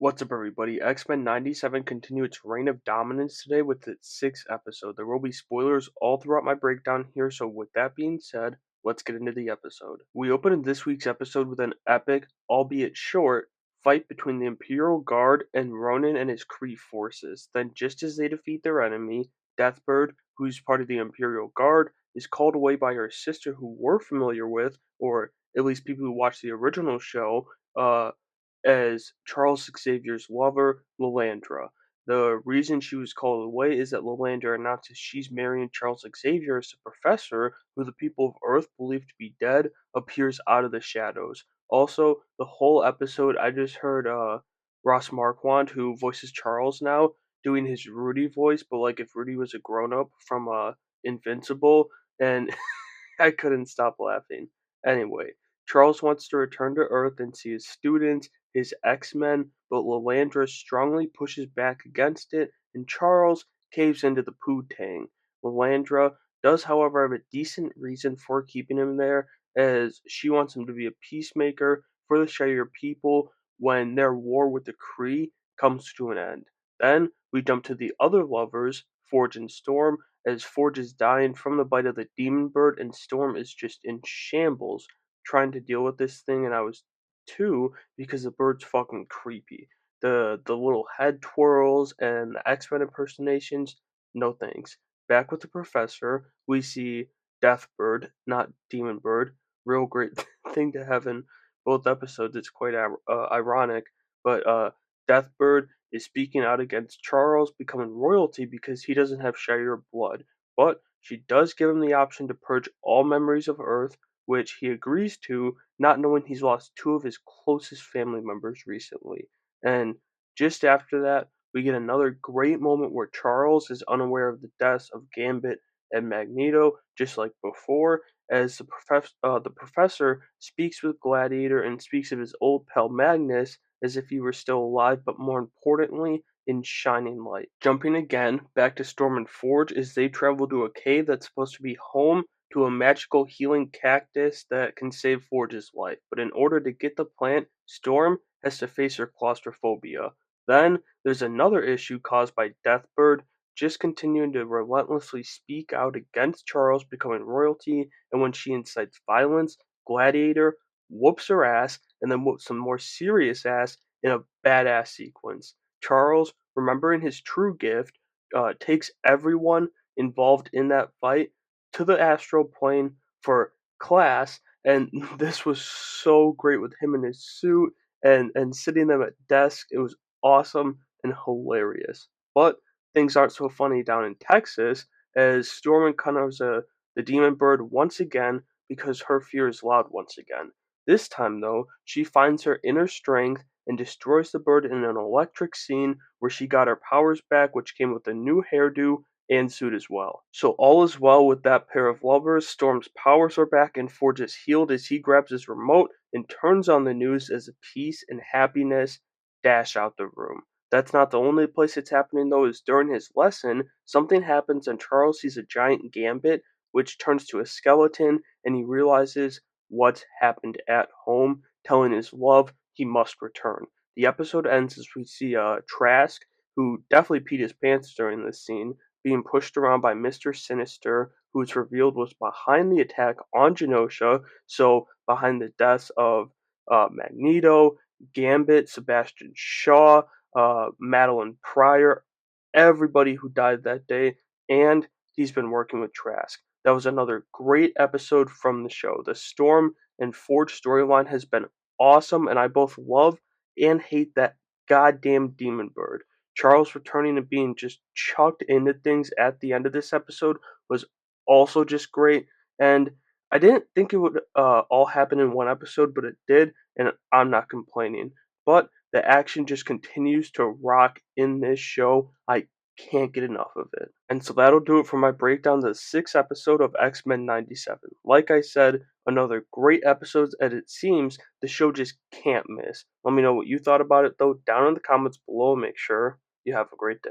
What's up, everybody? X-Men 97 continue its reign of dominance today with its sixth episode. There will be spoilers all throughout my breakdown here, so with that being said, let's get into the episode. We open in this week's episode with an epic, albeit short, fight between the Imperial Guard and Ronan and his Kree forces. Then, just as they defeat their enemy, Deathbird, who's part of the Imperial Guard, is called away by her sister, who we're familiar with, or at least people who watched the original show, as Charles Xavier's lover, Lilandra. The reason she was called away is that Lilandra announces she's marrying Charles Xavier as the professor, who the people of Earth believe to be dead, appears out of the shadows. Also, the whole episode, I just heard Ross Marquand, who voices Charles now, doing his Rudy voice, but like if Rudy was a grown up from Invincible, and I couldn't stop laughing. Anyway, Charles wants to return to Earth and see his students, his X-Men, but Lilandra strongly pushes back against it, and Charles caves into the Poo-Tang. Lilandra does, however, have a decent reason for keeping him there, as she wants him to be a peacemaker for the Shire people when their war with the Kree comes to an end. Then we jump to the other lovers, Forge and Storm, as Forge is dying from the bite of the demon bird, and Storm is just in shambles trying to deal with this thing, and I was too, because the bird's fucking creepy. The little head twirls and the X-Men impersonations, no thanks. Back with the professor, we see Deathbird, not Demon Bird. Real great thing to have in both episodes. It's quite ironic, but Deathbird is speaking out against Charles becoming royalty because he doesn't have Shire blood, but she does give him the option to purge all memories of Earth, which he agrees to, not knowing he's lost two of his closest family members recently. And just after that, we get another great moment where Charles is unaware of the deaths of Gambit and Magneto, just like before, as the professor speaks with Gladiator and speaks of his old pal Magnus as if he were still alive, but more importantly, in shining light. Jumping again back to Storm and Forge as they travel to a cave that's supposed to be home to a magical healing cactus that can save Forge's life. But in order to get the plant, Storm has to face her claustrophobia. Then there's another issue caused by Deathbird just continuing to relentlessly speak out against Charles becoming royalty, and when she incites violence, Gladiator whoops her ass and then whoops some more serious ass in a badass sequence. Charles, remembering his true gift, takes everyone involved in that fight to the astral plane for class, and this was so great with him in his suit and sitting them at desk. It was awesome and hilarious. But things aren't so funny down in Texas as Storm encounters the demon bird once again because her fear is loud once again. This time, though, she finds her inner strength and destroys the bird in an electric scene where she got her powers back, which came with a new hairdo and suit as well. So all is well with that pair of lovers. Storm's powers are back and Forge is healed as he grabs his remote and turns on the news as peace and happiness dash out the room. That's not the only place it's happening though, is during his lesson, something happens and Charles sees a giant gambit, which turns to a skeleton, and he realizes what's happened at home, telling his love he must return. The episode ends as we see Trask, who definitely peed his pants during this scene, being pushed around by Mr. Sinister, who is revealed was behind the attack on Genosha, so behind the deaths of Magneto, Gambit, Sebastian Shaw, Madeline Pryor, everybody who died that day, and he's been working with Trask. That was another great episode from the show. The Storm and Forge storyline has been awesome, and I both love and hate that goddamn demon bird. Charles returning and being just chucked into things at the end of this episode was also just great. And I didn't think it would all happen in one episode, but it did, and I'm not complaining. But the action just continues to rock in this show. I can't get enough of it. And so that'll do it for my breakdown of the sixth episode of X-Men 97. Like I said, another great episode, as it seems the show just can't miss. Let me know what you thought about it though down in the comments below. Make sure you have a great day.